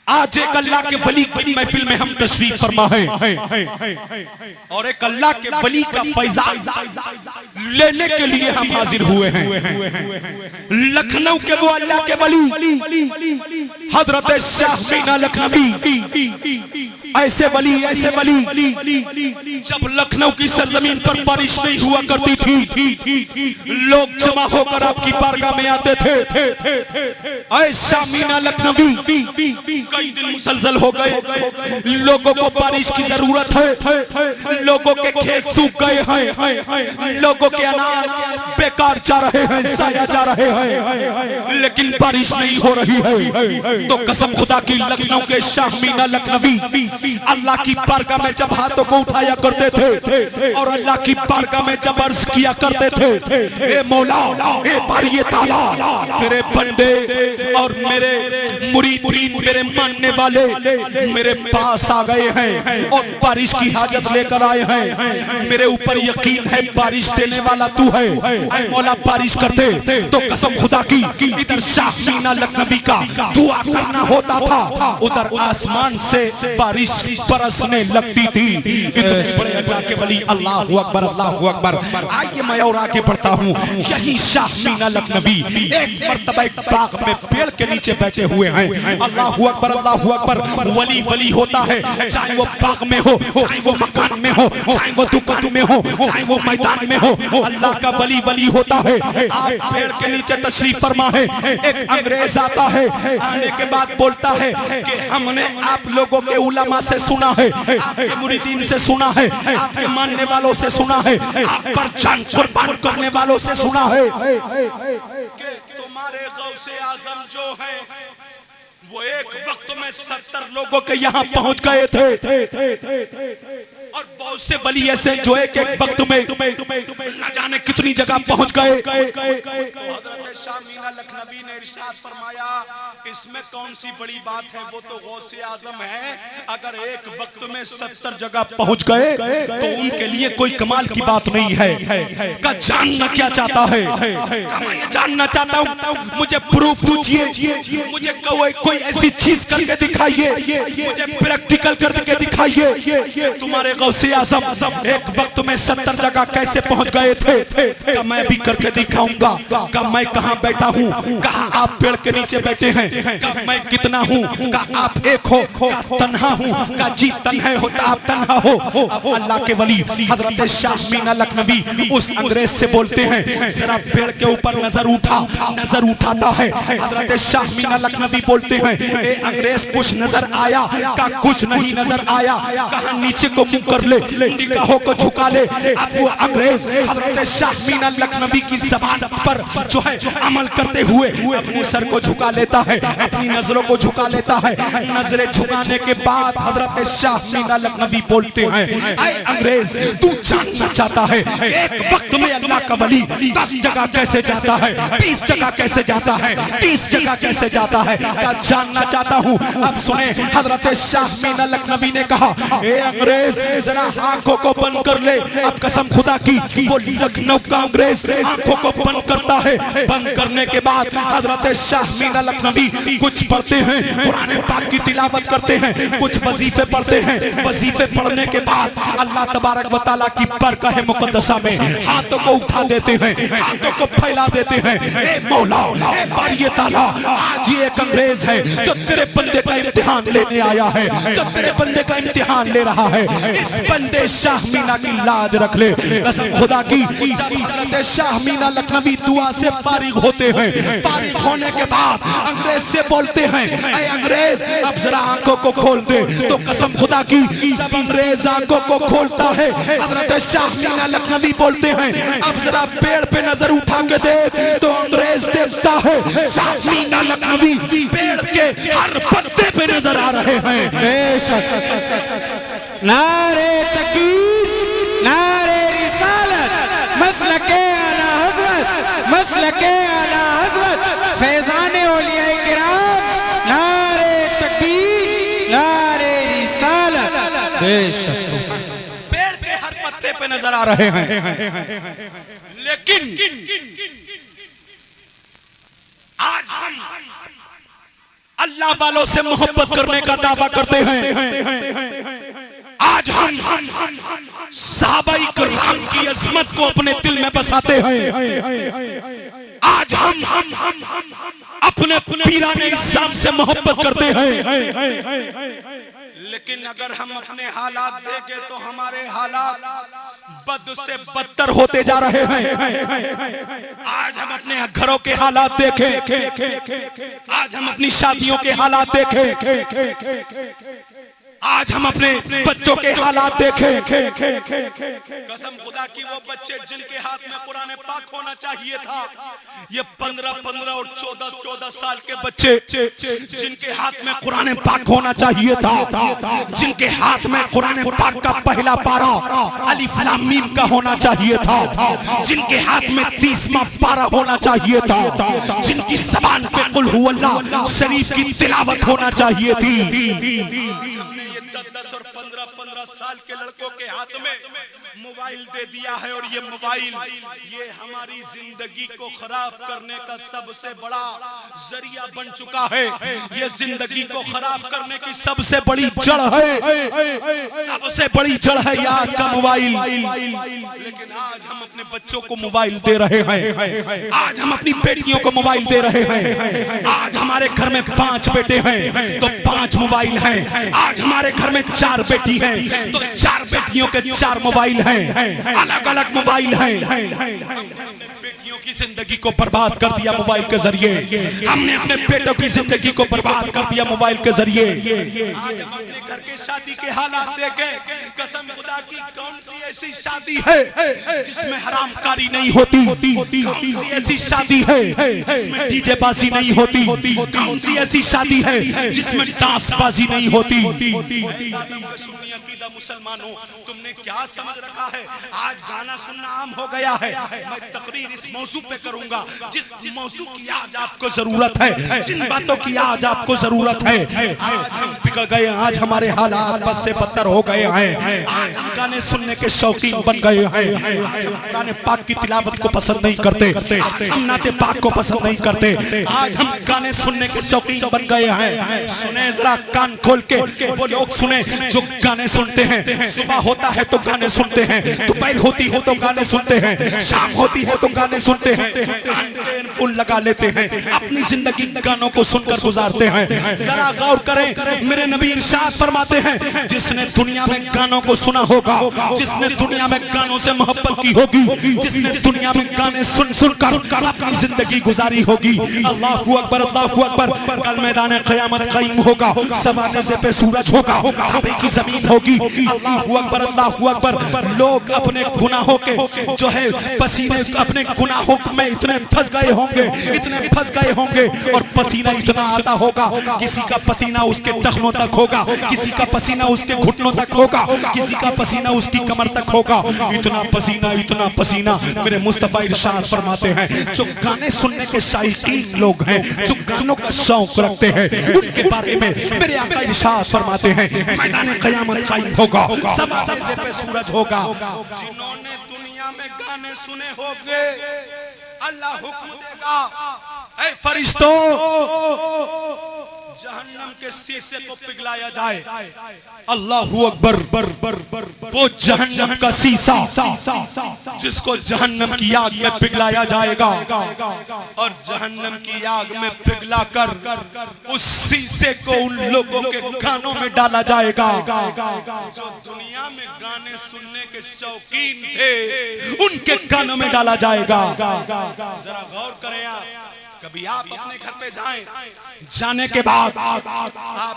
आज एक अल्लाह के वली की महफिल में हम तशरीफ फरमा है और एक अल्लाह के वली का फैजान लेने के लिए हम हाजिर हुए हैं। लखनऊ के वो अल्लाह के वली हजरत शाह मीना लखनवी, ऐसे वली जब लखनऊ की सरजमीन पर बारिश नहीं हुआ करती थी, लोग जमा होकर आपकी बारगाह में आते थे। ऐसा मीना लखनवी कई दिन मुसलसल हो गए, लोगों को बारिश की जरूरत है, लोगों के खेत सूख गए हैं, लोगों के अनाज बेकार जा रहे हैं, जाया जा रहे हैं, लेकिन बारिश नहीं हो रही है। तो कसम खुदा की लखनऊ के शाह मीना लखनवी अल्लाह की बारगाह में जब हाथों को उठाया करते थे और अल्लाह की बारगाह में जब अर्ज किया करते थे, ए मौला, ए बारी ताला, तेरे बंदे और मेरे मुरीदीन, मेरे मानने वाले मेरे पास आ गए हैं और बारिश की हाजत लेकर आए हैं। मेरे ऊपर यकीन है बारिश देने वाला तू है, ऐ मौला बारिश कर दे। तो कसम खुदा की इधर शाह मीना लखनवी का दुआ करना होता था, उधर आसमान से बारिश बरसने लगती थी। इतने बड़े अल्लाह के वली, अल्लाहु अकबर, अल्लाहु अकबर। आइए मैं और आगे बढ़ता हूँ। यही शाह मीना लखनवी एक मर्तबा एक बाग में पेड़ के नीचे बैठे हुए हैं। अल्लाहु अकबर, अल्लाहु अकबर। वली वली होता है, चाहे वो बाग में हो, चाहे वो मकान में हो, चाहे वो दुकान में हो, चाहे वो मैदान में हो, अल्लाह का वली वली होता है। आप पेड़ के नीचे तशरीफ फरमा है, एक अंग्रेज आता है, आने के बाद बोलता है कि हमने आप लोगों के उलमा से सुना है, आपके मुरीदीन से सुना है, आपके मानने वालों से सुना है, आप पर जान कुर्बान करने वालों से सुना है कि तुम्हारे गौसे आजम जो है वो एक वक्त में 70 लोगों के यहाँ पहुंच गए थे और बहुत से वली ऐसे जो एक वक्त में न जाने कितनी जगह पहुंच गए। हजरत शाह मीना लखनवी ने इरशाद फरमाया, इसमें कौन सी बड़ी बात है, वो तो गौसे आजम है। अगर एक वक्त में 70 जगह पहुंच गए तो उनके लिए कोई कमाल की बात नहीं है। का जानना क्या चाहता है, मैं ये जानना चाहता हूँ, मुझे प्रूफ दीजिए, मुझे कोई ऐसी चीज करके दिखाइए, मुझे प्रैक्टिकल करके दिखाइए। तुम्हारे गौसे आजम एक वक्त में 70 जगह कैसे पहुंच गए थे, का मैं भी करके दिखाऊंगा। का मैं कहां बैठा हूं, कहा आप पेड़ के नीचे बैठे हैं, का मैं कितना हूं, का आप एक हो, का तन्हा हूं, का जी तन्हा हो, आप तन्हा हो। अब अल्लाह के वली हजरत शाह मीना लखनवी उस अंग्रेज से बोलते हैं, जरा पेड़ के ऊपर नजर उठाता है। हजरत शाह मीना लखनवी बोलते हैं, ए अंग्रेज कुछ नजर आया, का कुछ नहीं नजर आया, कहा नीचे को मुंह कर ले, निगाहों को झुका ले। अब वो अंग्रेज हजरत शाह मीना लखनवी की ज़बान पर जो है अमल करते हुए अपने सर को झुका लेता है, अपनी नजरों को झुका लेता है। नजरें झुकाने के बाद हजरत शाह मीना लखनवी बोलते हैं, ऐ अंग्रेज तू जानना चाहता है एक वक्त में अल्लाह का वली 10 जगह कैसे जाता है, 20 जगह कैसे जाता है, 30 जगह कैसे जाता है, क्या जानना चाहता हूँ। अब सुने, हजरत शाह मीना लखनवी ने कहा, ए अंग्रेज जरा आंखों को बंद कर ले। अब कसम खुदा की वो लखनऊ का अंग्रेज आंखों को बंद करता है। बंद करने के बाद हजरत शाह मीना लखनवी कुछ पढ़ते हैं, कुरान पाक की तिलावत करते हैं, कुछ वजीफे पढ़ते हैं। वजीफे पढ़ने के बाद अल्लाह तबारक व तआला की बरकत मुकद्दसा में हाथों को उठा देते हैं, हाथों को फैला देते हैं। ए मौला, ए बारी ताला, आज ये एक अंग्रेज है जो तेरे बंदे का इम्तिहान लेने आया है, जो तेरे बंदे का इम्तिहान ले रहा है। इस बंदे शाह मीना की लाज रख ले। कसम खुदा की जब हजरत शाह मीना लखनवी दुआ से फारिग होते हैं, फारिग होने के बाद अंग्रेज से बोलते हैं, ऐ अंग्रेज अब जरा आंखों को खोल दे। तो कसम खुदा की जब अंग्रेज आंखों को खोलता है, हजरत शाह मीना लखनवी बोलते हैं, अब जरा पेड़ पे नजर उठा के दे। तो अंग्रेज देखता है शाह मीना लखनवी पेड़ के हर पत्ते पे नजर आ रहे हैं। नारे तकबीर, नारे रिसालत, मसलके आला हज़रत, मसलके आला हज़रत, फैज़ाने औलिया किराम, नारे तकबीर, नारे रिसालत। बेशक पेड़ के हर पत्ते पे नजर आ रहे हैं, लेकिन आज हम अल्लाह वालों से मोहब्बत करने का दावा करते हैं। आज हम सहाबाई किराम की अजमत को अपने दिल में बसाते हैं। आज हम अपने पीराने इस्लाम से मोहब्बत करते हैं। लेकिन अगर हम अपने हालात देखें तो हमारे हालात बद से बदतर होते जा रहे हैं। आज हम अपने घरों के हालात देखें, आज हम अपनी शादियों के हालात देखें, आज हम अपने बच्चों के हालात देखें। कसम खुदा की वो बच्चे जिनके हाथ में कुरान पाक होना चाहिए था, ये 15-15 और 14-14 साल के बच्चे जिनके हाथ में कुरान पाक होना चाहिए था, जिनके हाथ में कुरान पाक का पहला पारा अलिफ लाम मीम का होना चाहिए था, जिनके हाथ में 30वां पारा होना चाहिए था, जिनकी ज़बान पे कुल हु अल्लाह शरीफ की तिलावत होना चाहिए थी। 10 और 15-15 साल के लड़कों के हाथ में मोबाइल दे दिया है और ये मोबाइल ये हमारी जिंदगी को खराब करने का सबसे बड़ा जरिया बन चुका है। ये जिंदगी को खराब करने की सबसे बड़ी जड़ है, सबसे बड़ी जड़ है ये आज का मोबाइल। लेकिन आज हम अपने बच्चों को मोबाइल दे रहे हैं, आज हम अपनी बेटियों को मोबाइल दे रहे हैं। आज हमारे घर में 5 बेटे हैं तो 5 मोबाइल हैं। आज हमारे घर में 4 बेटी हैं तो 4 बेटियों के 4 मोबाइल हैं, अलग अलग मोबाइल हैं। बेटियों की जिंदगी को बर्बाद कर दिया मोबाइल के जरिए, हमने अपने बेटों की जिंदगी को बर्बाद कर दिया मोबाइल के जरिए। आज हम अपने घर के शादी के हालात देखें, कसम खुदा की कौन सी ऐसी शादी है जिसमें हरामकारी नहीं होती, कौन सी ऐसी शादी है जिसमें डीजे बाजी नहीं होती, कौन सी ऐसी शादी है जिसमें डांस बाजी नहीं होती। मुसलमानों, तुमने क्या समझ रखा है? आज गाना सुनना आम हो गया है। मैं तकरीर इस मौजू पे करूंगा जिस मौजू की आज आपको जरूरत है, जिन बातों की आज आपको जरूरत है। आज हम बिगड़ गए, आज हमारे हालात बस से बदतर हो गए हैं। आज हम गाने सुनने के शौकीन बन गए हैं। आज हम कुरान पाक की तिलावत को पसंद नहीं करते, आज हम नाते पाक को पसंद नहीं करते, आज हम गाने सुनने के शौकीन बन गए हैं। सुने जरा कान खोल के, वो लोग सुने जो गाने सुनते हैं। सुबह होता है तो गाने सुनते हैं, दोपहर होती है तो गाने सुनते हैं, शाम होती है तो गाने सुनते हैं, फुल लगा लेते हैं, अपनी जिंदगी गानों को सुनकर गुजारते हैं। जरा गौर करें, मेरे नबी इरशाद फरमाते हैं, जिसने दुनिया में गानों को सुना होगा, जिसने दुनिया में गानों से मोहब्बत की होगी, जिसने दुनिया में गाने सुन सुनकर अपनी जिंदगी गुजारी होगी, अल्लाहू अकबर अल्लाहू अकबर, कल मैदान क़यामत कायम होगा, सवाने से पे सूरज होगा, तबे की जमीन होगी। अल्लाहू अकबर अल्लाहू अकबर। लोग अपने गुनाहों के जो है पसीने अपने गुनाहों में इतने फंस गए होंगे, इतने फंस गए होंगे, और पसीना इतना आता होगा, किसी का पसीना उसके टखनों तक होगा, किसी का पसीना उसके घुटनों तक होगा, किसी का पसीना उसकी कमर तक होगा। इतना पसीना मेरे मुस्तफा इरशाद फरमाते हैं, जो गाने सुनने के शौकीन लोग हैं, जो गानों का शौक रखते हैं, उनके बारे में मेरे आका इरशाद फरमाते हैं, मैदान क़यामत कायम होगा, सवाने से पे सूरज होगा। जिन्होंने दुनिया में गाने सुने होंगे, अल्लाह हुक्म देगा, ऐ फरिश्तों, जहन्नम के शीशे को पिघलाया जाए। अल्लाहू अकबर। वो जहन्नम का शीशा जिसको जहन्नम की आग में पिघलाया जाएगा, और जहन्नम की आग में पिघला कर उस शीशे को उन लोगों के कानों में डाला जाएगा जो दुनिया में गाने सुनने के शौकीन थे, उनके कानों में डाला जाएगा। जरा गौर करें, कभी आप अपने घर पे जाएं, जाने के बाद आप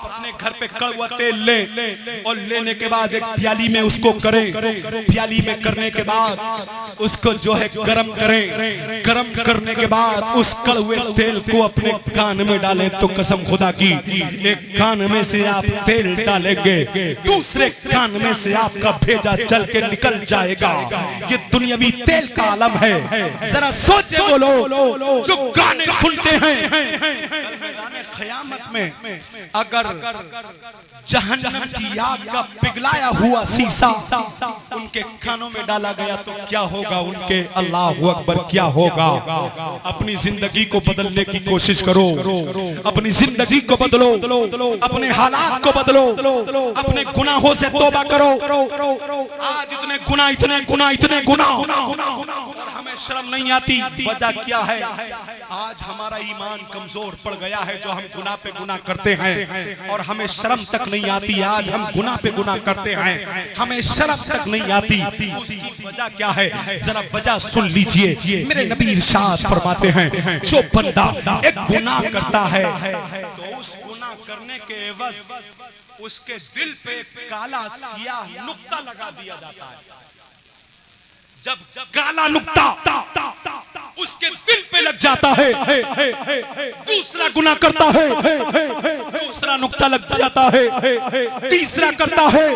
अपने घर पे कड़वा तेल लें, और लेने के बाद एक प्याली में उसको करें, प्याली में करने के बाद उसको जो है गरम करें, गरम करने के बाद उस कड़वे तेल को अपने कान में डालें, तो कसम खुदा की एक कान में से आप तेल डालेंगे, दूसरे कान में से आपका भेजा चल के निकल जाएगा। ये दुनियावी तेल का आलम है। जरा सोचे वो लोग जो गाने सुनते हैं, मैदान क़यामत में अगर जहन्नम की आग का पिघलाया हुआ शीशा उनके कानों में डाला गया तो क्या होगा उनके? अल्लाहु अकबर, क्या होगा? अपनी जिंदगी को बदलने की कोशिश करो, अपनी जिंदगी को बदलो, अपने हालात को बदलो, अपने गुनाहों से तौबा करो। आज इतने गुनाह और हमें शर्म नहीं आती। वजह क्या है? आज हमारा ईमान कमजोर पड़ गया है जो हम गुनाह पे गुनाह करते हैं और हमें शर्म तक नहीं आती। आज हम गुनाह पे गुनाह करते हैं, हमें शर्म तक नहीं आती। उसकी वजह क्या है? जरा वजह सुन लीजिए। मेरे नबी इरशाद फरमाते हैं, जो बंदा एक गुनाह करता है तो उस गुनाह करने के एवज उसके दिल पे काला सियाह नुक्ता लगा दिया जाता है। जब काला नुक्ता उसके दिल पे लग जाता है, दूसरा गुनाह करता है, दूसरा नुक्ता लग जाता है, तीसरा करता है,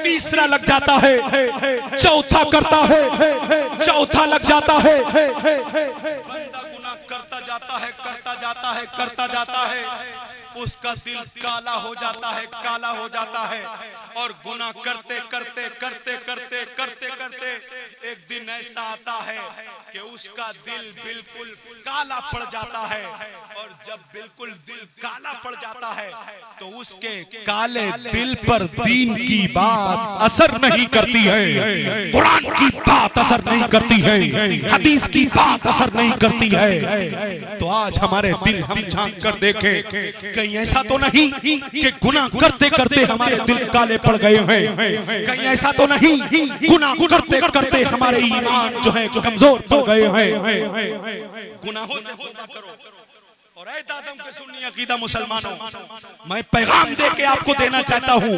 तीसरा लग जाता है, चौथा करता है, चौथा लग जाता है। बंदा गुनाह करता जाता है, करता जाता है, करता जाता है, उसका दिल काला हो जाता है, काला हो जाता है और गुनाह करते करते करते करते करते करते एक दिन ऐसा आता है कि उसका दिल बिल्कुल काला पड़ जाता है। और जब बिल्कुल दिल काला पड़ जाता है तो उसके काले दिल पर दीन की बात असर नहीं करती है, कुरान की बात असर नहीं करती है, हदीस की बात असर नहीं करती है। तो आज हमारे दिल हम झांक कर देखें, कहीं ऐसा तो नहीं कि गुनाह करते करते हमारे दिल काले पड़ गए हैं? कहीं ऐसा तो नहीं गुनाह करते करते हमारे ईमान जो है कमजोर पड़ गए हैं? गुनाहों से तौबा करो। और ऐ दादम के सुन्नी अकीदा मुसलमानों, मैं पैगाम दे के आपको देना चाहता हूँ,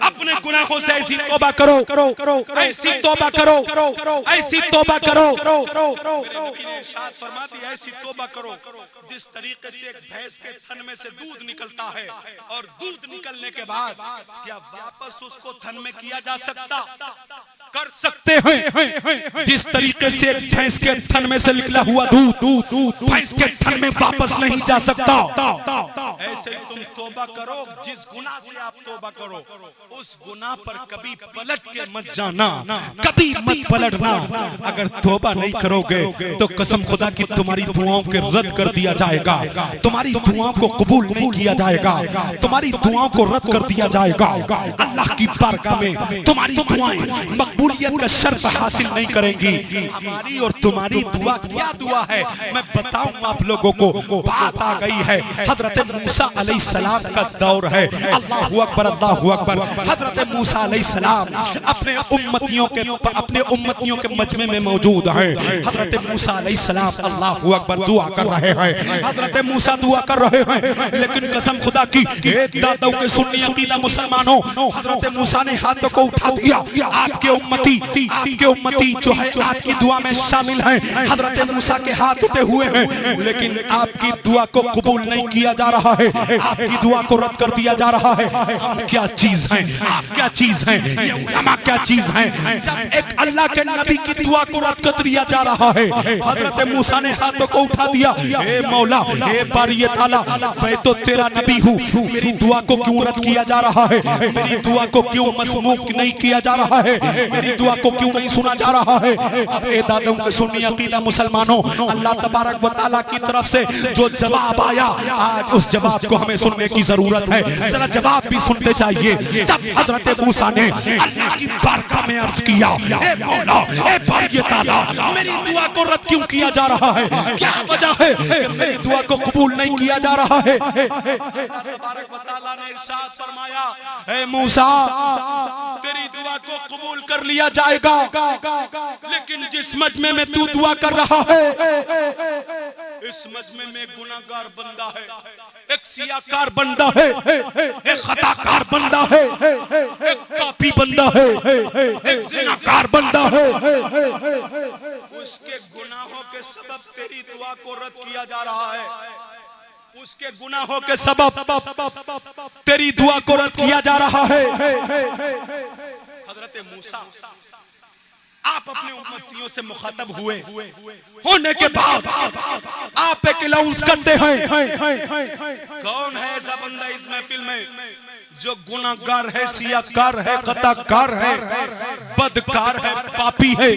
अपने गुनाहों से ऐसी तौबा करो, ऐसी तौबा करो, ऐसी तौबा करो। मेरे नबी ने इरशाद फरमा दिया, ऐसी तौबा करो जिस तरीके से एक भैंस के थन में से दूध निकलता है और दूध निकलने के बाद क्या वापस उसको थन में किया जा सकता? कर सकते हैं। जिस तरीके से एक भैंस के थन में से निकला हुआ दूध भैंस के थन में वापस नहीं जा सकता, ऐसे ही तुम तौबा करो। जिस गुनाह से आप तौबा करो उस गुनाह पर कभी पलट के मत जाना, कभी मत पलटना। अगर तौबा नहीं करोगे तो कसम खुदा की तुम्हारी दुआओं के रद्द कर दिया जाएगा, तुम्हारी दुआओं को कबूल नहीं किया जाएगा, तुम्हारी दुआओं को रद्द कर दिया जाएगा। अल्लाह की बारगाह में तुम्हारी दुआएं मकबूलियत का शर्फ हासिल नहीं करेंगी। हमारी और तुम्हारी दुआ क्या दुआ है मैं बताऊं आप लोगों को। बात आ गई है, हजरत मूसा अलैहिस्सलाम का दौर है। अल्लाहु अकबर, अल्लाहु अकबर। हजरत मूसा अलैहिस्सलाम अपने उम्मतियों के मजमे में मौजूद हैं। हजरत मूसा अलैहिस्सलाम अल्लाहु अकबर दुआ कर रहे हैं, हजरत मूसा दुआ कर रहे हैं। लेकिन कसम खुदा की, एक दादों के सुन्नी अकीदा मुसलमानों, हजरत मूसा ने हाथों को उठा दिया। आपके उम्मती जो है आपकी दुआ में शामिल हैं। हजरत मूसा के हाथ उठे हुए हैं लेकिन आपकी दुआ को कबूल नहीं किया जा रहा है, आपकी दुआ को रद्द कर दिया जा रहा है। हम क्या चीज हैं, आप क्या चीज हैं, ये उलमा क्या चीज हैं? जब एक अल्लाह के नबी की दुआ को रद्द कर दिया जा रहा है, हजरत मूसा ने हाथों को उठा दिया, ए मौला, ए बारी ताला, मैं तो तेरा नबी हूँ, मेरी दुआ को क्यों रद्द किया जा रहा है? मेरी दुआ को क्यों मसमूक नहीं किया जा रहा है? मेरी दुआ को क्यों नहीं सुना जा रहा है? अब ए दादों के सुन्नी अकीदा मुसलमानों, अल्लाह तबारक व तआला की तरफ से जो जवाब आया, आज उस जवाब को हमें सुनने की जरूरत है। जरा जवाब भी सुनते चाहिए। जब हजरत मूसा ने अल्लाह की बारगाह में अर्ज किया, ए मौला, ए बारी ताला, मेरी दुआ को रद्द क्यों किया जा रहा है? क्या वजह है कि मेरी दुआ को कबूल नहीं किया जा रहा है? अल्लाह तबारक व तआला ने इरशाद फरमाया, ए मूसा, तेरी दुआ को कबूल कर लिया जाएगा, लेकिन जिस मजमे में तू दुआ कर रहा है इस मजमे में गुनाहगार बंदा है, एक सियाकार बंदा है, एक खताकार बंदा है, एक पापी बंदा है, एक जिनाकार बंदा है। उसके गुनाहों के सबब तेरी दुआ को रद्द किया जा रहा है, उसके गुनाहों के सबब तेरी दुआ को रद्द किया जा रहा है। हजरत मूसा आप अपने उपस्थितियों से मुखातब हुए होने के बाद आप एक अनाउंस करते हैं। कौन है ऐसा बंदा इस महफिल में जो गुनाहगार है, सियाकार है, खताकार है, बदकार है, पापी है?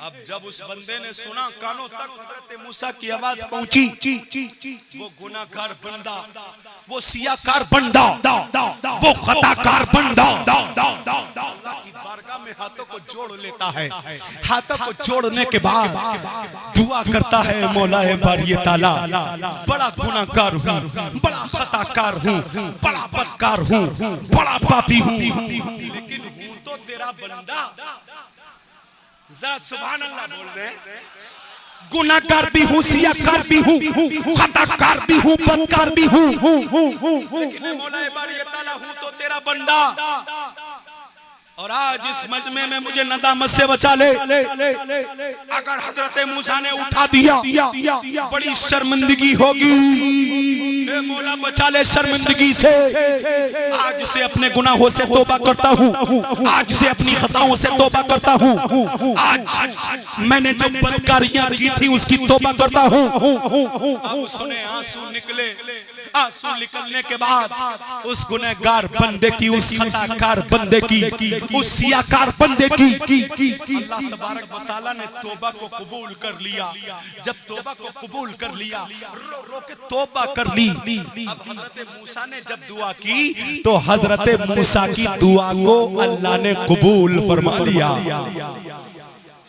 अब जब उस बंदे ने सुना, कानों तक हज़रत मूसा की आवाज पहुंची, वो गुनाहगार बंदा, वो सियाकार बंदा, वो खताकार बंदा अल्लाह की बारगाह में हाथों को जोड़ लेता है। हाथों को जोड़ने के बाद दुआ करता है, मौलाए बारी ताला, बड़ा गुनाहगार हूँ, बड़ा खताकार हूँ, बड़ा बदकार हूँ, बड़ा पापी हूँ, लेकिन हूँ तो तेरा बंदा। जरा सुभान अल्लाह बोल रहे हैं। गुनाहगार भी हूँ, सियाकार भी हूँ, खताकार भी हूँ, बदकार भी हूँ, लेकिन मौलाए बारी ताला हूँ तो तेरा बंदा। और आज इस मजमे में मुझे नदामत से बचा ले। अगर हजरत मूसा ने उठा दिया बड़ी शर्मिंदगी होगी। ए मौला बचा ले शर्मिंदगी से। आज से अपने गुनाहों से तौबा करता हूँ, आज से अपनी खताओं से तौबा करता हूँ, आज मैंने जो बदकारियां की थी उसकी तौबा करता हूँ। अब सुने, आंसू निकले। आंसू निकलने के बाद उस गुनहगार बंदे की, उस खताकार बंदे की, उस सियाकार बंदे की अल्लाह तबारक व तआला ने तौबा को कबूल कर लिया। जब तौबा को कबूल कर लिया, रो रो के तौबा कर ली। अब हजरत मूसा ने जब दुआ की तो हजरत मूसा की दुआ को अल्लाह ने कबूल फरमा लिया।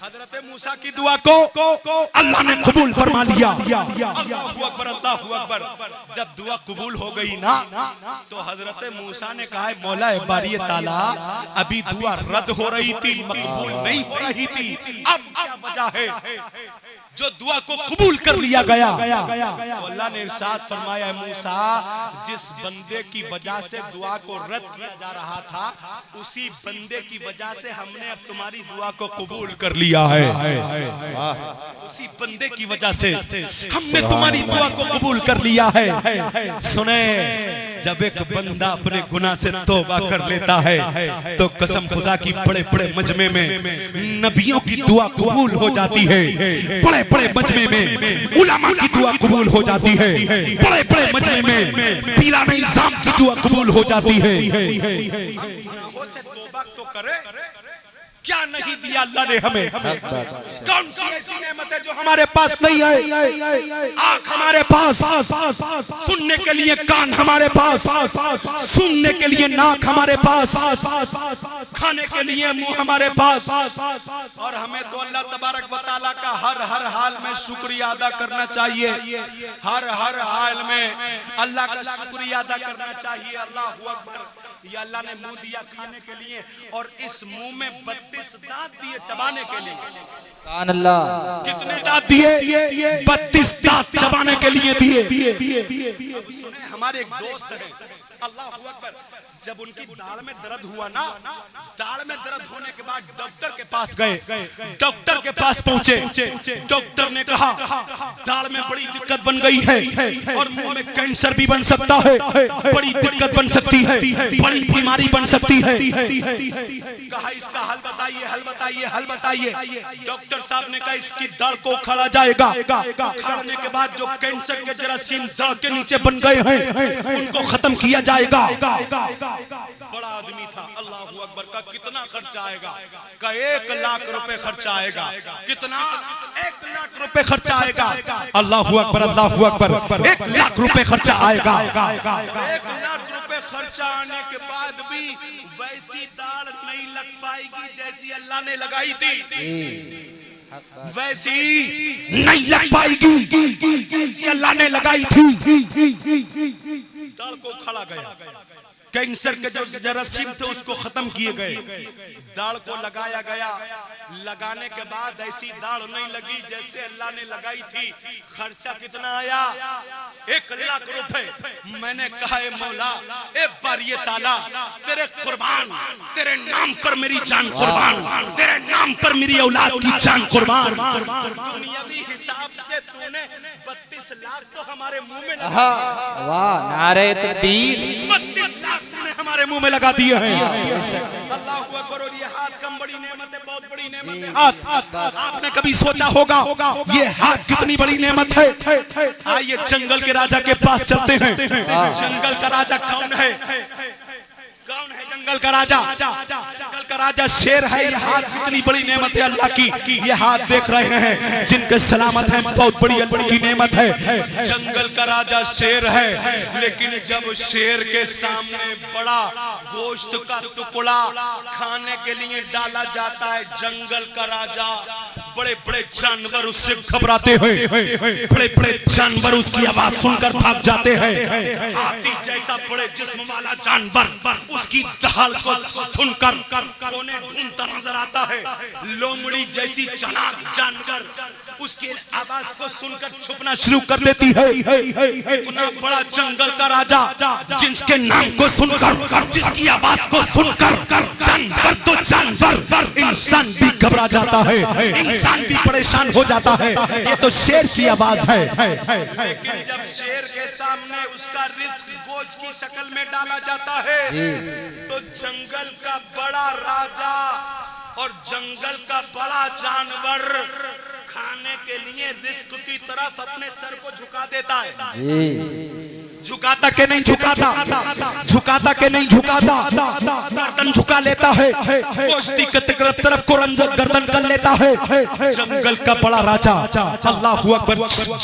हजरत मूसा की दुआ को अल्लाह ने कबूल फरमा लिया। अल्लाहु अकबर, अल्लाहु अकबर। जब दुआ कबूल हो गई ना तो हजरत मूसा ने कहा, मौला बारी ताला, अभी दुआ रद्द हो रही थी, मकबूल नहीं हो रही थी, अब क्या वजह है जो दुआ को कबूल कर लिया गया? तो अल्लाह ने इरशाद फरमाया, मूसा, जिस बंदे की वजह से दुआ को रद्द किया जा रहा था, उसी बंदे की वजह से हमने अब तुम्हारी दुआ को कबूल कर लिया है। उसी बंदे की वजह से हमने तुम्हारी दुआ को कबूल कर लिया है। सुने, जब एक बंदा अपने गुनाह से तौबा कर लेता है तो कसम खुदा की बड़े बड़े मजमे में नबियों की दुआ कबूल हो जाती है। बड़े बड़े मजमे में उलमा की दुआ कबूल हो जाती है। बड़े बड़े मजमे में पीराने इज़ाम की दुआ कबूल हो जाती है। गुनाहों से तौबा तो करे, क्या नहीं दिया अल्लाह ने हमें? कौन सी ऐसी नेमत है जो हमारे पास नहीं है? आँख हमारे पास, सुनने के लिए कान हमारे पास, सुनने के लिए नाक हमारे पास, खाने के लिए मुंह हमारे पास। और हमें तो अल्लाह तबारक व तआला का हर हर हाल में शुक्रिया अदा करना चाहिए। हर हर हाल में अल्लाह का शुक्रिया अदा करना चाहिए। अल्लाहु अकबर। ये अल्लाह ने मुंह दिया खाने के लिए और इस मुंह में 32 दांत दिए चबाने के लिए। सुभान अल्लाह। कितने दांत दिए? 32 दांत चबाने के लिए दिए। अब सुने, हमारे एक दोस्त है, अल्लाहु अकबर, जब उनकी दाढ़ में दर्द हुआ ना, दाढ़ में दर्द होने के बाद डॉक्टर के पास गए, डॉक्टर के पास पहुंचे, डॉक्टर ने कहा दाढ़ में बड़ी दिक्कत बन गई है और मुंह में कैंसर भी बन सकता है, बड़ी दिक्कत बन सकती है, बड़ी बीमारी बन सकती है। कहा इसका हल बताइए, हल बताइए, हल बताइए। डॉक्टर साहब ने कहा इसकी दाढ़ को उखाड़ा जाएगा। उखाड़ने के बाद जो कैंसर के जरासीम दाढ़ के नीचे बन गए हैं उनको खत्म किया जाएगा। बड़ा आदमी था, अल्लाहु अकबर। का कितना खर्चा आएगा? का 1 लाख रुपए खर्चा आएगा। कितना? 1 लाख रुपए खर्चा आएगा। अल्लाहु अकबर, अल्लाहु अकबर। 1 लाख रुपए खर्चा आएगा। 1 लाख रुपए खर्चा आने के बाद भी वैसी दाढ़ नहीं लग पाएगी जैसी अल्लाह ने लगाई थी। वैसी नहीं लग पाएगी जैसी अल्लाह ने लगाई थी। दाढ़ को खड़ा गया, कैंसर के जो जरासीम थे उसको खत्म किए गए, दाढ़ को लगाया गया। लगाने के बाद ऐसी दाढ़ नहीं लगी जैसे अल्लाह ने लगाई थी। खर्चा कितना आया? 1 लाख रुपए। मैंने कहा ए मौला, ए बारी ताला, तेरे कुर्बान, तेरे नाम पर मेरी जान कुर्बान, तेरे नाम पर मेरी औलाद की जान कुर्बान। दुनियावी हिसाब से तूने 32 लाख तो हमारे मुंह में लगा। वाह, नारे तकबीर। 32 लाख तूने हमारे मुंह में लगा दिए हैं। अल्लाहु अकबर। और ये हाथ कम बड़ी नेमत है, बहुत हाथ। आपने कभी सोचा होगा ये हाथ कितनी बड़ी नेमत है? आइए जंगल के राजा के पास चलते हैं। जंगल का राजा कौन है? कौन है जंगल का राजा? जंगल का राजा शेर है। ये हाथ कितनी बड़ी नेमत है अल्लाह की। ये हाथ देख रहे हैं जिनके सलामत है, बहुत बड़ी अल्लाह की नेमत है। जंगल का राजा शेर है, लेकिन जब शेर के सामने बड़ा गोश्त का टुकड़ा खाने के लिए डाला जाता है, जंगल का राजा, बड़े बड़े जानवर उससे घबराते हैं, बड़े बड़े जानवर उसकी आवाज सुनकर भाग जाते हैं। हाथी जैसा बड़े जिस्म वाला जानवर उसकी दहाड़ को सुनकर कोने ढूंढता नजर आता है। लोमड़ी जैसी चालाक जानवर उसकी आवाज को सुनकर छुपना शुरू कर देती है। इतना बड़ा जंगल का राजा जिसके नाम को सुनकर, जिसकी आवाज को सुनकर जानवर तो जानवर, इंसान भी घबरा जाता है, इंसान भी परेशान हो जाता है। ये तो शेर की आवाज है। लेकिन जब शेर के सामने उसका रिस्क गोश्त की शक्ल में डाला जाता है, तो जंगल का बड़ा राजा और जंगल का बड़ा जानवर खाने के लिए रिस्क की तरफ अपने सर को झुका देता है। झुकाता के नहीं झुकाता, झुकाता के नहीं झुकाता, गर्दन झुका लेता है, गोश्ती के तरफ को गर्दन कर लेता है। जंगल का बड़ा राजा अल्लाहू अकबर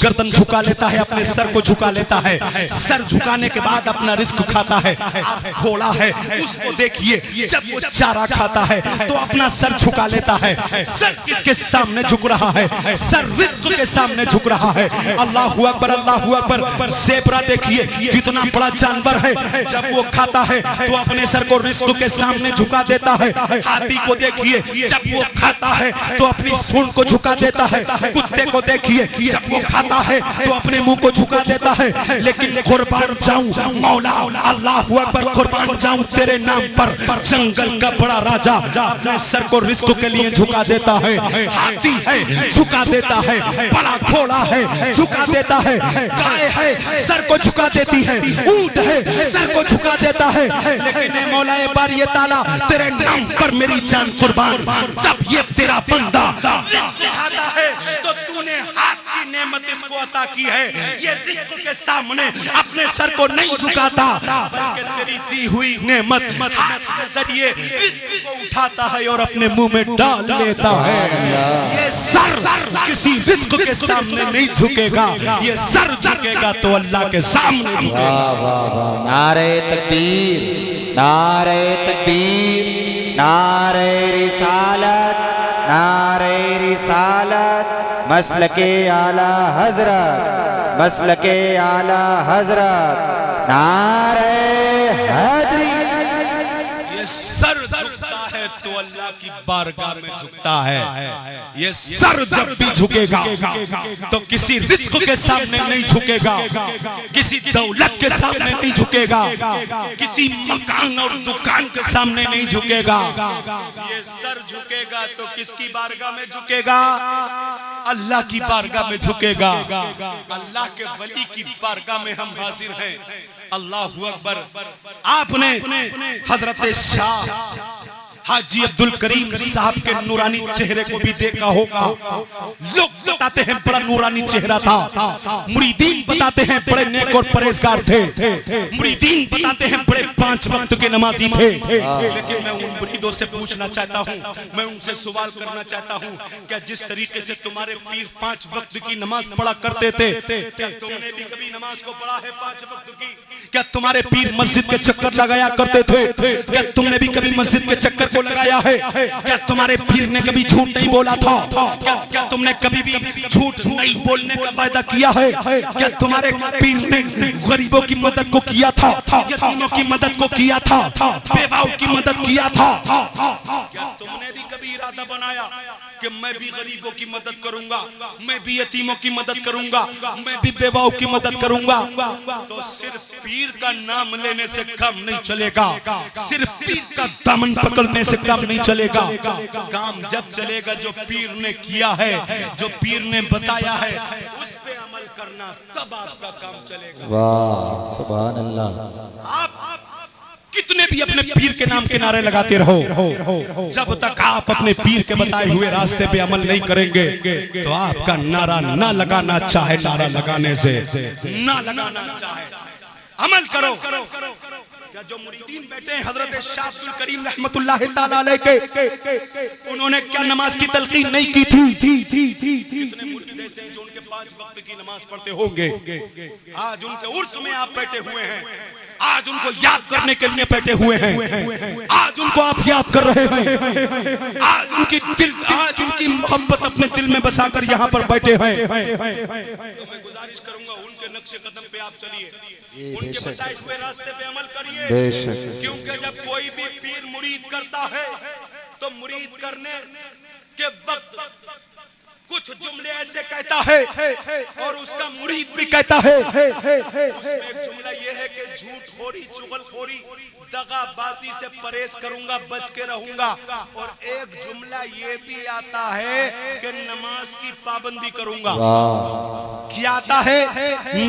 गर्दन झुका लेता है, अपने सर को झुका लेता है। सर झुकाने के बाद अपना रिस्क खाता है। आप घोड़ा है, उसको देखिए, जब वो चारा खाता है तो अपना सर झुका लेता है। सर किसके सामने झुक रहा है? सर रिस्क के सामने झुक रहा है। अल्लाहू अकबर, अल्लाहू अकबर। ज़ेबरा देखिए कितना बड़ा जानवर है, जब वो खाता है तो अपने सर को रिस्क के सामने झुका देता है। हाथी को देखिए, जब वो खाता है तो अपनी सूंड को झुका देता है। कुत्ते को देखिए, जब वो खाता है तो अपने मुंह को झुका देता है। लेकिन कुर्बान जाऊं मौला, अल्लाहू अकबर, कुर्बान जाऊं तेरे नाम पर, जंगल का बड़ा राजा अपने सर को रिस्क के लिए झुका देता है। हाथी है, झुका देता है। बड़ा घोड़ा है, झुका देता है। गाय है, सर को झुका देती है। ऊंट है, सर को झुका देता है। लेकिन मौलाए बारी ताला तेरे नाम पर मेरी जान कुर्बान, जब ये तेरा बंदा खाता है तो तूने हाथ की नेमत इसको अता की है। ये रिस्क के सामने अपने सर को नहीं झुकाता, बल्कि तेरी दी हुई नेमत हाथ के जरिए रिस्क को उठाता है और अपने मुंह में डाल लेता है। ये सर किसी रिस्क के सामने नहीं झुकेगा, ये सर झुकेगा तो अल्लाह के सामने झुकेगा। वाह वाह वाह, नारे तकबीर, नारे तकबीर, नारे रिसालत, नारे रिसालत, मसलके आला हजरत, मसलके आला हजरत, नारे हैदरी। ये सर झुकता है तो अल्लाह की बारगाह में झुकता है। ये सर जब भी झुकेगा तो किसी रिस्क के सामने नहीं झुकेगा, किसी दौलत के सामने नहीं झुकेगा, किसी मकान और दुकान के सामने नहीं झुकेगा। ये सर झुकेगा तो किसकी बारगाह में झुकेगा? अल्लाह की बारगाह में झुकेगा। अल्लाह के वली की बारगाह में हम हाजिर हैं। अल्लाहू अकबर। आपने हजरत शाह हाजी अब्दुल करीम साहब के नूरानी चेहरे को भी देखा होगा। लोग बताते हैं बड़ा नूरानी चेहरा था, मुरीदीन बताते हैं बड़े नेक और परहेजगार थे, मुरीदीन बताते हैं बड़े 5 वक्त के नमाजी थे। लेकिन मैं उन मुरीदों से पूछना चाहता हूँ, मैं उनसे सवाल करना चाहता हूँ, क्या जिस तरीके से तुम्हारे पीर 5 वक्त की नमाज पढ़ा करते थे, क्या तुमने भी कभी नमाज को पढ़ा है 5 वक्त की? क्या तुम्हारे पीर मस्जिद के चक्कर लगाया करते थे? क्या तुमने भी कभी मस्जिद के चक्कर को लगाया है? क्या तुम्हारे पीर ने कभी झूठ नहीं बोला था? क्या तुमने कभी भी झूठ नहीं बोलने का वायदा किया है? क्या तुम्हारे पीर ने गरीबों की मदद को किया था, यतीमों की मदद को किया था, बेवाओं की मदद किया था? क्या तुमने भी कभी इरादा बनाया कि मैं भी गरीबों की मदद करूंगा, मैं भी यतीमों की मदद करूंगा, मैं भी बेवाओं की मदद करूंगा? तो सिर्फ पीर का नाम लेने से काम नहीं चलेगा, सिर्फ पीर का दामन पकड़ने से काम नहीं चलेगा। काम जब चलेगा जो पीर ने किया है, जो पीर ने बताया है, उस पे अमल करना, तब आपका काम चलेगा। वाह सुभान अल्लाह। आप कितने भी अपने पीर के नाम के नारे लगाते रहो। जब तक आप अपने पीर के बताए हुए रास्ते पे अमल नहीं करेंगे तो आपका नारा ना लगाना चाहे नारा लगाने से ना लगाना चाहे अमल करो। क्या जो मुरीदीन बैठे हैं हजरत शाह अब्दुल करीम रहमतुल्लाह ताला अलैह के, उन्होंने क्या नमाज की तलकीन नहीं की थी? कितने मुरीद ऐसे हैं जो उनके 5 वक्त की नमाज पढ़ते होंगे, आज उनके उर्स में आप बैठे हुए हैं, आज उनको याद करने के लिए बैठे हुए हैं, आज उनको आप याद कर रहे हैं, आज उनकी मोहब्बत अपने दिल में बसाकर यहाँ पर बैठे हैं। तो मैं गुजारिश करूंगा उनके नक्शे कदम पे आप चलिए, उनके बताए हुए रास्ते पे अमल करिए, क्योंकि जब कोई भी पीर मुरीद करता है तो मुरीद करने के वक्त कुछ जुमले ऐसे कहता है और उसका मुरीद भी कहता है। उसमें एक जुमला ये है कि झूठखोरी, चुगलखोरी, दगाबाजी से परहेज करूंगा, बच के रहूंगा, और एक जुमला ये भी आता है कि नमाज की पाबंदी करूंगा। क्या आता है?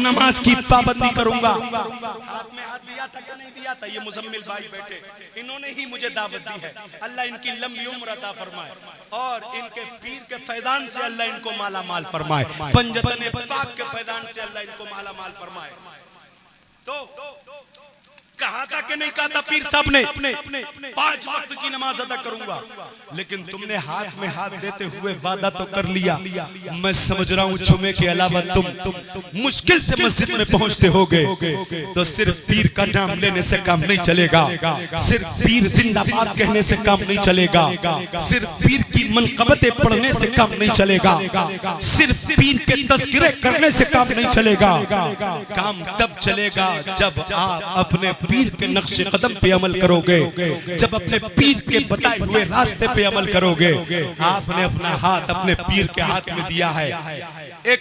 नमाज की पाबंदी करूंगा। हाथ में हाथ दिया था क्या नहीं दिया था? ये मुजम्मिल भाई बैठे, इन्होंने ही मुझे दावत दी है। अल्लाह इनकी लंबी उम्र अता फरमाए और इनके पीर के फैजान से अल्लाह इनको माला माल फरमाए, पंजतन पाक के फैजान से अल्लाह इनको माला माल फरमाए। तो कहा था कि नहीं कहा था पीर साहब ने 5 वक्त की नमाज अदा करूंगा, लेकिन तुमने हाथ में हाथ देते हुए वादा तो कर लिया। मैं समझ रहा हूँ जुमे के अलावा तुम मुश्किल से मस्जिद में पहुंचते होगे, तो सिर्फ पीर का नाम लेने से काम नहीं चलेगा, सिर्फ पीर जिंदाबाद कहने से काम नहीं चलेगा, सिर्फ पीर की मनकबतें पढ़ने से काम नहीं चलेगा, सिर्फ पीर के तज़किरे करने से काम नहीं चलेगा। काम तब चलेगा जब आप अपने पीर के नक्शे कदम पे अमल करोगे, जब अपने पीर के बताए हुए रास्ते पे अमल करोगे। आपने अपना हाथ अपने पीर के हाथ में दिया है। एक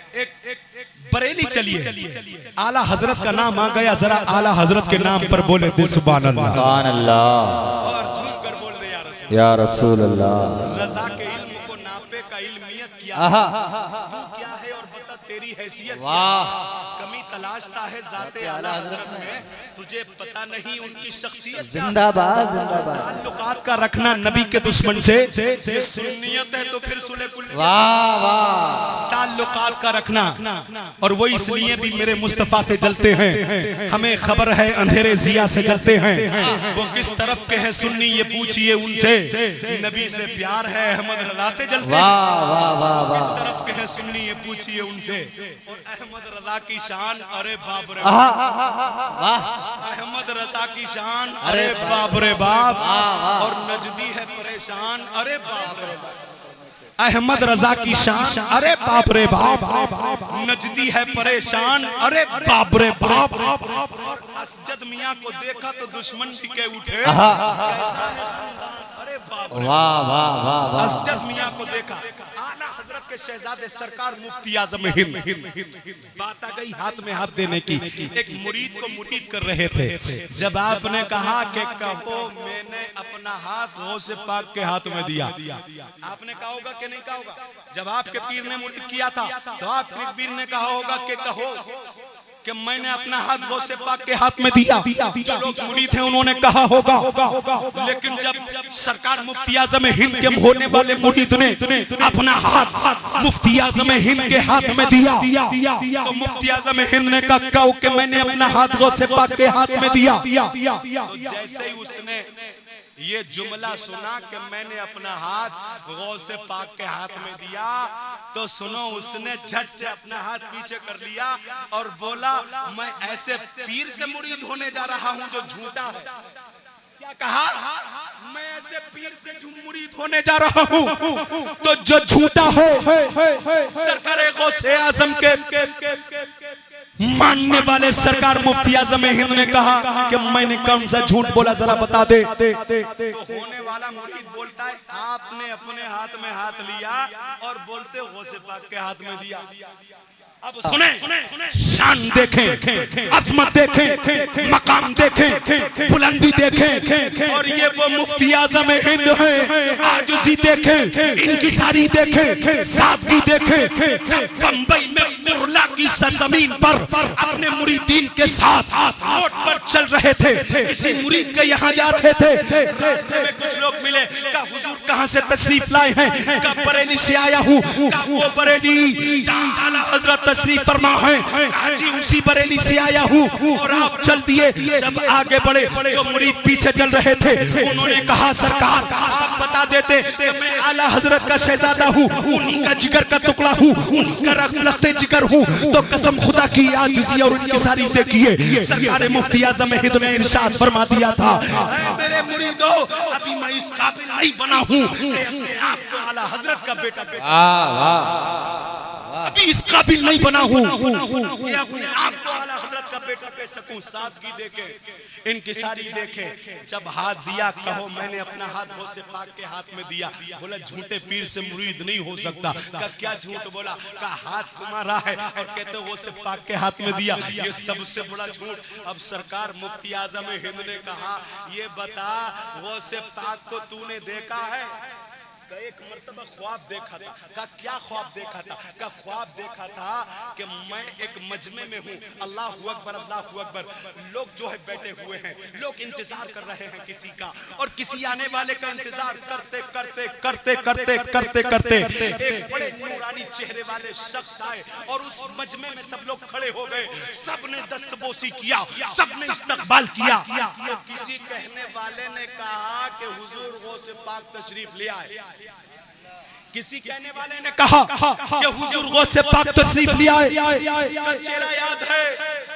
बरेली चलिए, आला हजरत का नाम आ गया, जरा आला हजरत के नाम पर बोले दे सुभान अल्लाह, सुभान अल्लाह, और झूम कर बोल दे या रसूल अल्लाह। रज़ा के इल्म को नापे का इल्मियत क्या है, तू क्या है और बता तेरी हैसियत। वाह, कमी तलाशता है ज़ाते आला हजरत में, तुझे पता नहीं उनकी शख्सियत। जिंदाबाद जिंदाबाद। ताल्लुकात का रखना नबी के दुश्मन से ये सुन्नियत है, तो फिर सुले कुल। वाह वाह। ताल्लुकात का रखना, और वो इसलिए भी मेरे मुस्तफा से जलते हैं, हमें खबर है अंधेरे जिया से जलते हैं। वो किस तरफ के हैं सुन्नी ये पूछिए उनसे, नबी से प्यार है अहमद रजा से जलते हैं। वाह वाह वाह वाह। किस तरफ के हैं सुन्नी ये पूछिए उनसे, और अहमद रजा की शान, अरे बाप रे अहमद रजा की शान, अरे बाप रे बाप, और नजदी है परेशान, अरे बाप रे अहमद रजा की शान, अरे बाप रे बाप, नजदी है परेशान, अरे बाप रे बाप। और असजद मियां को देखा तो दुश्मन टिके उठे, कैसा है अरे बाप रे वाह वाह वाह। असजद मियां को देखा, आला हजरत के शहजादे सरकार मुफ्ती आजम हिंद, बात आ गई हाथ में हाथ देने की। एक मुरीद को मुरीद कर रहे थे, जब आपने कहा कि कहो मैंने अपना हाथ गौसे पाक के हाथ में दिया, आपने कहा होगा कि नहीं कहा होगा? जब आपके पीर ने मुरीद किया था तो आपके पीर ने कहा होगा कि कहो कि मैंने अपना हाथ गौसे पाक के हाथ में दिया। जो लोग मुरीद हैं उन्होंने कहा होगा, लेकिन जब सरकार मुफ्ती आज़म हिंद के होने वाले मुरीद ने अपना हाथ मुफ्ती आज़म हिंद के हाथ में दिया, तो मुफ्ती आज़म हिंद ने कहा कि मैंने अपना हाथ गौसे पाक के हाथ में दिया। तो जैसे ही उसने ये जुमला सुना कि मैंने अपना हाथ गौसे पाक के हाथ में दिया, तो सुनो उसने झट से अपना हाथ पीछे कर लिया और बोला मैं ऐसे पीर से मुरीद होने जा रहा हूं जो झूठा है। क्या कहा? मैं ऐसे पीर से मुरीद होने जा रहा हूं तो जो झूठा हो। सरकार गौसे आजम के मानने वाले सरकार मुफ्ती आज़म हिंद ने कहा कि मैंने कौन सा झूठ बोला, जरा बता दे। तो होने वाला मुरीद बोलता है आपने अपने हाथ में हाथ लिया और बोलते गौसे पाक के हाथ में दिया। अब सुने, शान देखें, अजमत देखें, मकाम देखें, बुलंदी देखें, और ये वो मुफ्ती आज़म हिंद है। आजुज़ी देखें, इंकिसारी देखें, सादगी देखें। जब बंबई में मुरला की सरजमीन पर अपने अपने मुरीदीन के साथ रोड पर चल रहे थे। किसी मुरीद के यहाँ जा रहे थे, रास्ते में कुछ लोग मिले, कहा हुजूर कहाँ से तशरीफ लाए हैं? कहा बरेली से आया हूँ। कहा वो बरेली जहाँ आला हजरत तशरीफ फरमा है? कहा जी उसी बरेली से आया हूँ। और आप चल दिए। जब आगे बढ़े, जो मुरीद पीछे चल रहे थे उन्होंने कहा सरकार आप बता देते कि मैं आला हजरत का शहजादा हूँ, उन्हीं का जिगर का टुकड़ा हूँ, उन्हीं का लखते जिगर हूँ। तो कसम खुदा की आजिज़ी और उनकी सारी देखिए, सरकार मुफ्ती आज़म हिंद ने इरशाद फरमा दिया था, मेरे मुरीदो अभी मैं इस काबिल नहीं बना हूँ अपने आप को आला हजरत का बेटा अभी इस काबिल नहीं बना हूँ कि अपने आप को आला हजरत का बेटा कह सकूं। सादगी देखे, इनकी सारी देखे। जब हाथ दिया, कहो मैंने अपना हाथ गौस से पाक के हाथ में दिया। बोला झूठे पीर से मुरीद नहीं हो सकता। का क्या झूठ बोला? का हाथ तुम्हारा है और कहते हो गौस से पाक के हाथ में दिया, ये सबसे बड़ा झूठ। अब सरकार मुफ्ती आज़म हिंद ने कहा ये बता गौस से पाक को तूने देखा है? एक मर्तबा ख्वाब देखा था। का क्या ख्वाब देखा था? का ख्वाब देखा था कि मैं एक मजमे में हूँ, अल्लाहु अकबर अल्लाहु अकबर, लोग जो है बैठे हुए हैं, लोग इंतजार कर रहे हैं किसी का, और किसी आने वाले का इंतजार करते करते करते करते करते करते एक बड़े नूरानी चेहरे वाले शख्स आए और उस मजमे में सब लोग खड़े हो गए। सबने दस्तबोसी किया, सबने इस्तकबाल किया। तो किसी कहने वाले ने कहा कि हुजूर गौसे पाक तशरीफ ले आए। किसी कहने वाले ने कहा कि हुजूर गौसे पाक तशरीफ ले आए। का चेहरा याद है?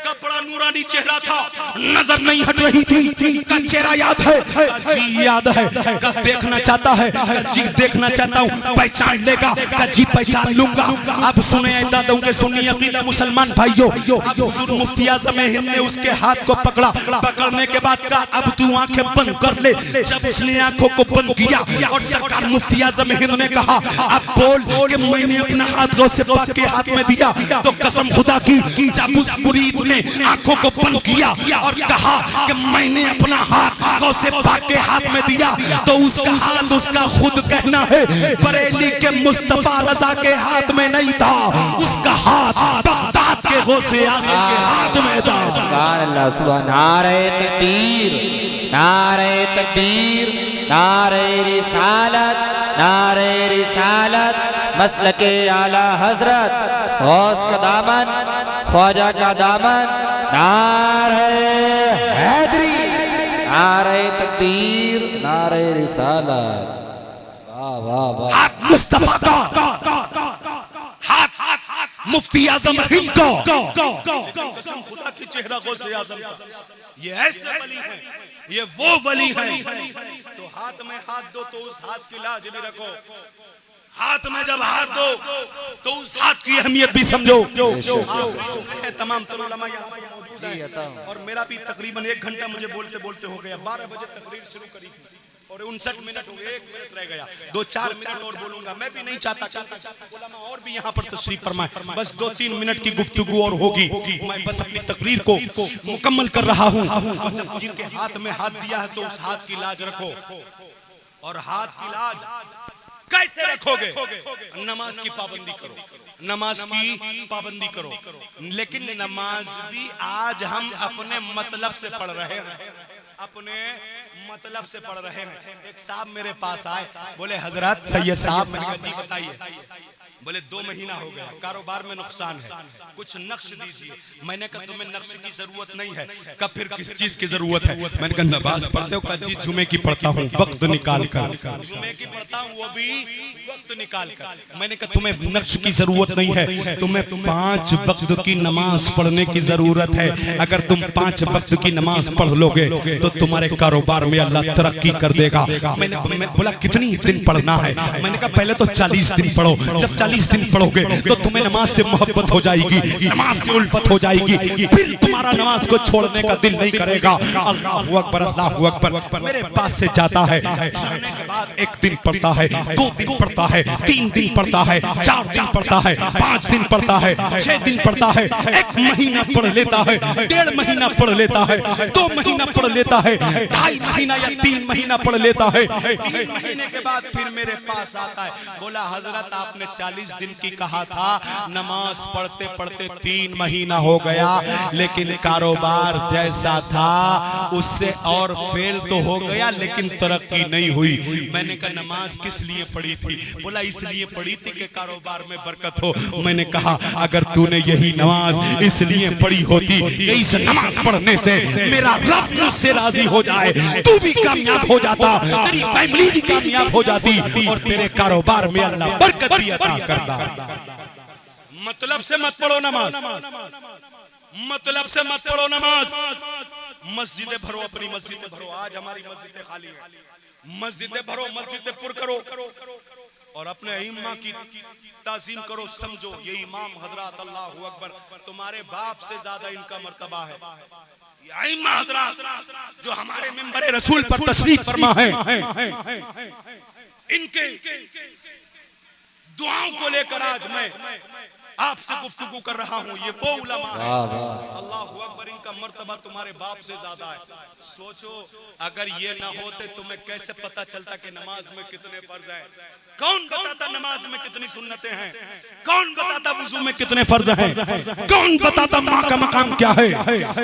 का बड़ा नूरानी चेहरा था, नजर नहीं हट रही थी। का चेहरा याद है? का जी याद है। का देखना चाहता है? का जी देखना चाहता हूँ। पहचान लेगा? का जी पहचान लूंगा। अब सुने दादों के सुन्नी अकीदा मुसलमान भाइयों, अब हुजूर मुफ्ती आज़म हिंद ने उसके हाथ को पकड़ा। पकड़ने के बाद कहा अब तू आंखें बंद कर ले। जब उसने आंखों को बंद किया और सरकार मुफ्ती आज़म हिंद ने कहा अब बोल कि मैंने अपना हाथ गौसे पाक के हाथ में दिया, तो कसम खुदा की जब उस मुरीद ने आंखों को बंद किया और कहा कि मैंने अपना हाथ गौसे पाक के हाथ में दिया, तो उसका हाथ उसका खुद कहना है बरेली के मुस्तफा रजा के हाथ में नहीं था, उसका हाथ बगदाद के गौसे आज़म के हाथ में था। सुभान अल्लाह, सुभान नारे तकबीर, नारे तकबीर, नारे रिसालत, नारे रिसालत, मसलके आला हजरत, गौस का दामन, ख्वाजा का दामन, नारे हैदरी, नारे तकबीर, नारे रिसालत। वाह वाह वाह। हाथ मुस्तफा का, हाथ मुफ्ती आज़म हिंद का, कसम खुदा की चेहरा गौसे आज़म का। ये ऐसे वली हैं, ये वो वली हैं। तो हाथ में हाथ दो तो उस हाथ की लाज भी रखो। हाथ में जब हाथ दो तो उस हाथ की अहमियत भी समझो। तमाम उलमा यहाँ मौजूद हैं और मेरा भी तकरीबन 1 घंटा मुझे बोलते बोलते हो गया। 12 बजे तकरीर शुरू करी और 59 मिनट हो गए, 1 मिनट रह गया। 2-4 मिनट और बोलूंगा। मैं भी नहीं चाहता उलमा और भी यहाँ पर तशरीफ फरमाए। बस 2-3 मिनट की गुफ्तगू और होगी। मैं बस अपनी तकरीर को मुकम्मल कर रहा हूँ। जब जिनके हाथ में हाथ दिया है तो उस हाथ की लाज रखो। और हाथ की लाज कैसे रखोगे? नमाज की पाबंदी करो, नमाज की पाबंदी करो। लेकिन नमाज भी आज हम अपने मतलब से पढ़ रहे हैं, अपने मतलब से पढ़ रहे हैं। एक साहब मेरे पास आए, बोले हजरत सैयद साहब, मैंने कहा जी बताइए। बोले 2 महीना हो गया, कारोबार में नुकसान है, कुछ नक्श दीजिए। मैंने कहा तुम्हें नक्श की जरूरत नहीं है। कब फिर किस चीज की जरूरत है? मैंने कहा नमाज पढ़ते हो? कहा जी जुमे की पढ़ता हूँ वक्त निकाल कर, जुमे की पढ़ता हूँ वो भी वक्त निकाल कर। मैंने कहा तुम्हें नक्श की जरूरत नहीं है, तुम्हें 5 वक्त की नमाज पढ़ने की जरूरत है। अगर तुम 5 वक्त की नमाज पढ़ लोगे तो तुम्हारे कारोबार में अल्लाह तरक्की कर देगा। मैंने बोला कितनी दिन पढ़ना है? मैंने कहा पहले तो 40 दिन पढ़ो। जब 40 दिन पढ़ोगे तो तुम्हें नमाज से मोहब्बत हो जाएगी, नमाज से उल्फत हो जाएगी, फिर तुम्हारा नमाज को छोड़ने का दिल नहीं करेगा। अल्लाहु अकबर अल्लाहु अकबर। मेरे पास से जाता है, जाने के बाद 1 दिन पढ़ता है, 2 दिन पढ़ता है, 3 दिन पढ़ता है, 4 दिन पढ़ता है, 5 दिन पढ़ता है, 6 दिन पढ़ता है, 1 महीना पढ़ लेता है, 1.5 महीना पढ़ लेता है, 2 महीना पढ़ लेता है, 2.5 महीना या 3 महीना पढ़ लेता है। 3 महीने के बाद फिर मेरे पास आता है, बोला हजरत आपने 40 40 दिन की कहा था, नमाज पढ़ते पढ़ते 3 महीना हो गया, लेकिन कारोबार जैसा था उससे और फेल तो हो गया लेकिन तरक्की नहीं हुई। मैंने कहा नमाज किस लिए पढ़ी थी? बोला इसलिए पढ़ी थी कि कारोबार में बरकत हो। मैंने कहा अगर तूने यही नमाज इसलिए पढ़ी होती कि इस नमाज पढ़ने से मेरा रब मुझसे राजी हो जाए, तू भी कामयाब हो जाता, तेरी फैमिली भी कामयाब हो जाती और तेरे कारोबार में अल्लाह बरकत भी अता करता। मतलब से मत पढ़ो नमाज, मतलब से मत पढ़ो नमाज। मस्जिदें भरो, अपनी मस्जिदें भरो। आज हमारी मस्जिदें खाली हैं। मस्जिदें भरो, मस्जिदें पुर करो और अपने इमाम की ताज़ीम करो। समझो ये इमाम हजरत अल्लाहु अकबर, तुम्हारे बाप से ज्यादा इनका मर्तबा है। ये इमाम हजरत जो हमारे मिंबर रसूल पर तशरीफ फरमा है, इनके दुआओं को लेकर आज मैं आपसे गुफ्तगू कर रहा हूँ। ये वो उलमा है, अल्लाहु अकबर, इनका मर्तबा तुम्हारे बाप से ज्यादा है। सोचो अगर ये ना होते तुम्हें कैसे पता चलता कि नमाज में कितने फर्ज हैं? कौन बताता नमाज में कितनी सुन्नतें हैं? कौन बताता वुजू में कितने फर्ज हैं? कौन बताता माँ का मकाम क्या है?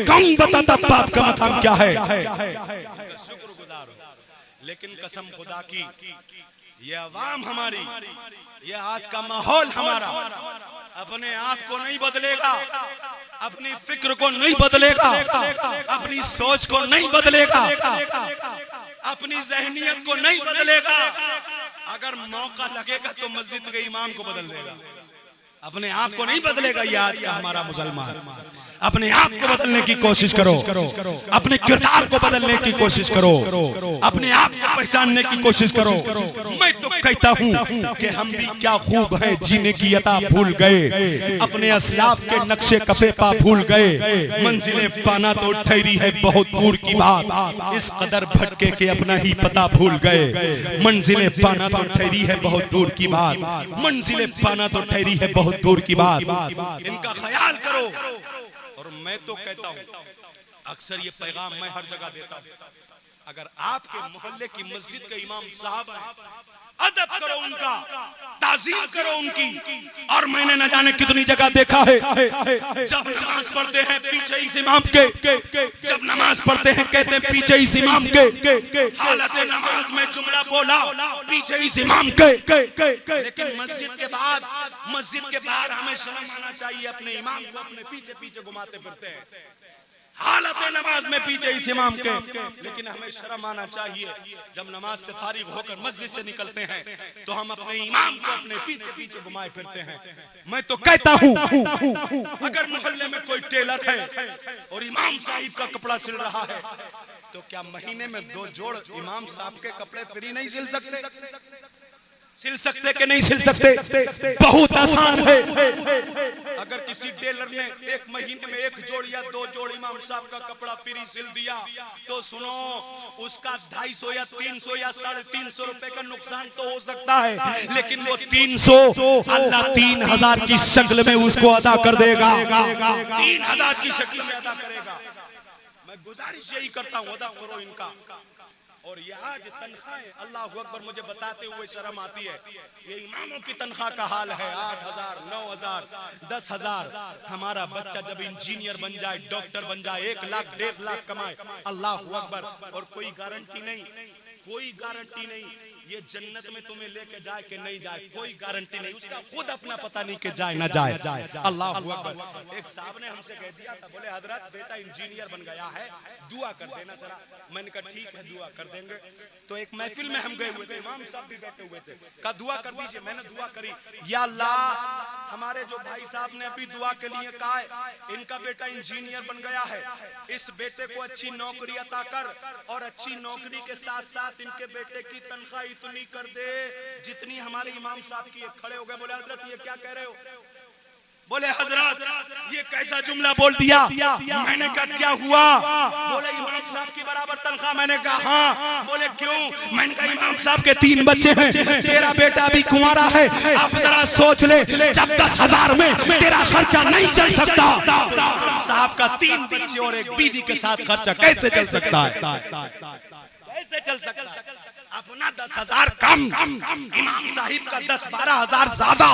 कौन बताता बाप का मकाम क्या है? शुक्रगुजार हो। लेकिन कसम खुदा की ये अवाम हमारी, ये आज का माहौल हमारा अपने आप को नहीं बदलेगा, अपनी फिक्र को नहीं बदलेगा, अपनी सोच को नहीं बदलेगा, अपनी जहनियत को नहीं बदलेगा। अगर मौका लगेगा तो मस्जिद के इमाम को बदल देगा, अपने आप को नहीं बदलेगा। ये आज का हमारा मुसलमान अपने आप को बदलने की कोशिश करो, अपने किरदार को बदलने की कोशिश करो, अपने आप को पहचानने की कोशिश करो। मैं तो कहता हूँ कि हम भी क्या खूब हैं, जीने की अता भूल गए, अपने असलाफ के नक्शे कफे पा भूल गए। मंजिलें पाना तो ठहरी है बहुत दूर की बात, इस कदर भटके के अपना ही पता भूल गए। मंजिलें पाना तो ठहरी है बहुत दूर की बात, मंजिलें पाना तो ठहरी है बहुत दूर की बात। इनका ख्याल करो। और मैं तो कहता हूँ, अक्सर ये पैगाम मैं हर जगह देता हूँ, अगर आपके मोहल्ले की मस्जिद के इमाम साहब हैं, अदब करो उनका, ताज़ीम करो उनकी। और मैंने न जाने कितनी जगह देखा है, जब नमाज पढ़ते हैं पीछे इस इमाम के, जब नमाज पढ़ते हैं कहते हैं पीछे इस इमाम के, हालत नमाज में जुमला बोला पीछे इस इमाम के। लेकिन मस्जिद के बाहर हमें शर्म आना चाहिए, अपने इमाम को अपने पीछे पीछे घुमाते फिरते हैं, हालत नमाज में पीछे इस इमाम के। लेकिन हमें शर्म आना चाहिए, जब नमाज से फारिग होकर मस्जिद से निकलते हैं तो हम अपने इमाम को अपने पीछे पीछे घुमाए फिरते हैं। मैं तो कहता हूँ अगर मोहल्ले में कोई टेलर है और इमाम साहिब का कपड़ा सिल रहा है तो क्या महीने में 2 जोड़ इमाम साहब के कपड़े फ्री नहीं सिल सकते? सिल सकते कि नहीं सिल सकते? बहुत आसान है। अगर किसी टेलर ने एक महीने में 1 जोड़ या 2 जोड़ इमाम साहब का कपड़ा फ्री सिल दिया तो सुनो, उसका 250 या 300 या 350 रुपए का नुकसान तो हो सकता है, लेकिन वो 300 अल्लाह 3000 की शक्ल में उसको अदा कर देगा, 3000 की शक्ल में अदा करेगा। मैं गुजारिश यही करता हूँ, अदा करो इनका। और ये आज तनख्वाहें, अल्लाह अकबर, मुझे बताते हुए शर्म आती है, ये इमामों की तनख्वाह का हाल है 8000, 9000, 10000। हमारा बच्चा जब इंजीनियर बन जाए, डॉक्टर बन जाए, 1 लाख 1.5 लाख कमाए, अल्लाह अकबर, और कोई गारंटी नहीं, कोई गारंटी नहीं ये जन्नत में तुम्हें लेके जाए कि नहीं जाए, कोई गारंटी नहीं, उसका खुद अपना पता नहीं कि जाए ना जाए। अल्लाह अकबर। एक साहब ने हमसे कह दिया था, बोले हजरत बेटा इंजीनियर बन गया है, दुआ कर देना जरा। मैंने कहा ठीक है दुआ कर देंगे। तो एक महफिल में हम गए हुए थे, इमाम साहब भी बैठे हुए थे, कहा दुआ कर दीजिए। मैंने दुआ करी, या अल्लाह हमारे जो भाई साहब ने अभी दुआ के लिए कहा है, इनका बेटा इंजीनियर बन गया है, इस बेटे को अच्छी नौकरी अता कर, और अच्छी नौकरी के साथ साथ इनके बेटे की तनख्वाह इतनी कर दे जितनी हमारे इमाम साहब की। खड़े हो गए, बोले हजरत ये क्या कह रहे हो? बोले हजरत ये कैसा जुमला बोल दिया? मैंने कहा क्या हुआ? बोले इमाम साहब की बराबर तनख्वाह। मैंने कहा हाँ। बोले क्यों? मैंने कहा इमाम साहब के 3 बच्चे हैं, तेरा बेटा भी कुंवारा है, अब जरा सोच ले, जब 10,000 में तेरा खर्चा नहीं चल सकता तो इमाम साहब का 3 बच्चे और एक बीवी के साथ खर्चा कैसे चल सकता है? कैसे चल सकता है? अपना 10,000 कम, इमाम साहिब का 10-12 हजार ज्यादा।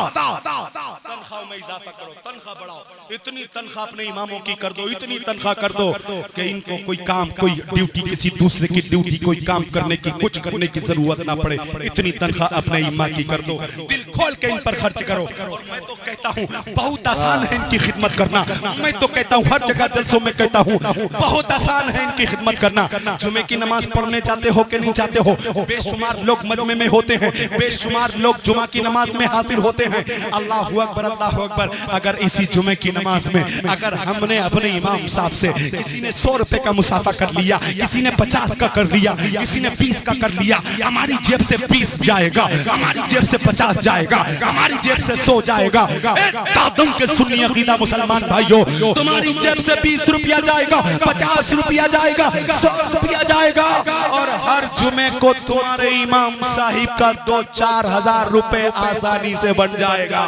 तनख्वाह में इजाफा करो, तनख्वाह बढ़ाओ, इतनी तनख्वाह अपने इमामों की कर दो, इतनी तनख्वाह कर दो कि इनको कोई काम, कोई ड्यूटी, किसी दूसरे की ड्यूटी, कोई काम करने की, कुछ करने की जरूरत ना पड़े। इतनी तनख्वाह अपने इमाम की कर दो, दिल खोल के इन पर खर्च करो। और मैं तो कहता हूँ बहुत आसान है इनकी खिदमत करना। मैं तो कहता हूँ हर जगह जलसों में कहता हूँ बहुत आसान है इनकी खिदमत करना। जुमे की नमाज पढ़ने जाते हो कि नहीं जाते हो? बेशुमार लोग मजमे में होते हैं, बेशुमार लोग जुमा की नमाज में हाजिर होते हैं। अल्लाहु अकबर, अल्लाहु अकबर। अगर इसी जुमे की नमाज में अगर हमने अपने इमाम साहब से, किसी ने 100 रुपए का मुसाफा कर लिया, किसी ने 50 का कर लिया, किसी ने 20 का कर लिया, हमारी जेब से 20 जाएगा, हमारी जेब से 50 जाएगा, हमारी जेब से 100 जाएगा। दादम के सुन्नी अकीदा मुसलमान भाइयों, तुम्हारी जेब से 20 रुपया जाएगा, 50 रुपया जाएगा, 100 रुपया जाएगा, और हर जुमे को तुम्हारे इमाम साहिब का 2-4 हजार रुपए आसानी से बन जाएगा।